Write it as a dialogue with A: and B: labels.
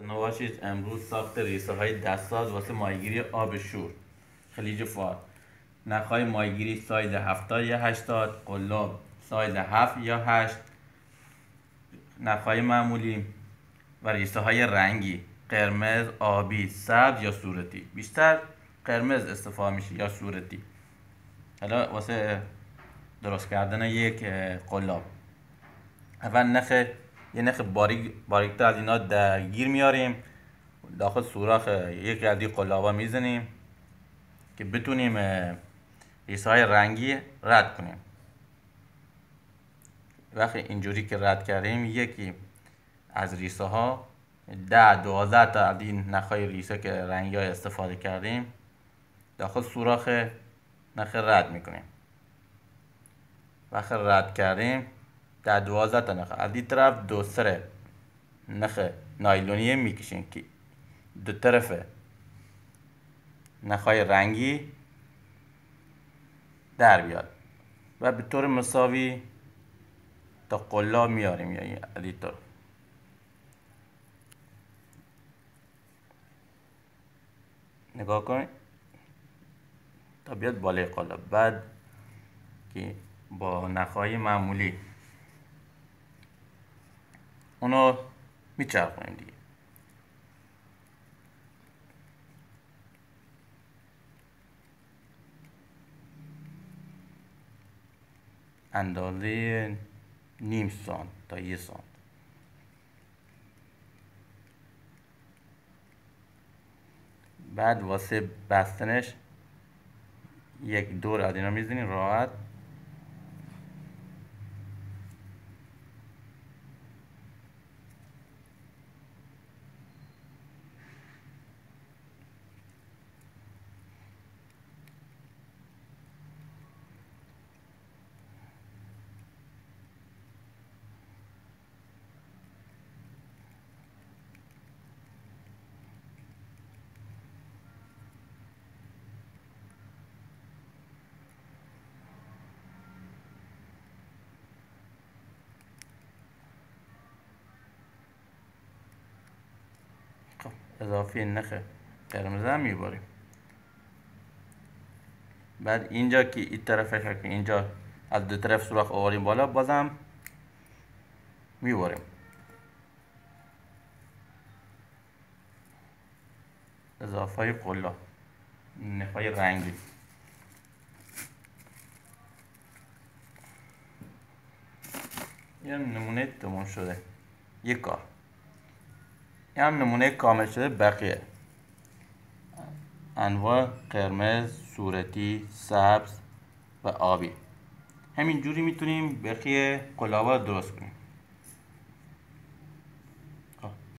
A: نواشید امروز ساخت ریسه های دستساز واسه ماهیگیری آب شور خلیج فارس. نخهای ماهیگیری ساید 70 یا 80، قلاب ساید 7 یا 8، نخهای معمولی و ریسه های رنگی قرمز، آبی، سبز یا صورتی. بیشتر قرمز استفاده میشه یا صورتی. حالا واسه درست کردن یک قلاب اول یه نخ باریکتر از اینا گیر میاریم داخل سوراخ یک ردی قلابا میزنیم که بتونیم ریسه های رنگی رد کنیم. وقتی اینجوری که رد کردیم یکی از ریسه ها 10-12 تا از این نخهای ریسه که رنگی های استفاده کردیم داخل سوراخ نخ رد میکنیم. وقتی رد کردیم 10-12 تا نخ از این طرف دو سر نخ نایلونی میکشیم که دو طرف نخهای رنگی در بیاد و به طور مساوی تا قلاب میاریم. یعنی از این طور نگاه کنید تا بیاد بالای قلاب. بعد که با نخهای معمولی اونو میچرخونیم دیگه. اندازه نیم سانت تا 1 سانت. بعد واسه بستنش یک دور از اینا میزنیم راحت. اضافه نخ قرمز هم میباریم. بعد اینجا که این طرفش که اینجا از دو طرف سوراخ آوریم بالا بازم میباریم. اضافه های قلاب نخهای رنگی این نمونه تمام شده. یک کار این هم نمونه کامل شده. بقیه انواع قرمز، صورتی، سبز و آبی همین جوری میتونیم بقیه قلابا درست کنیم.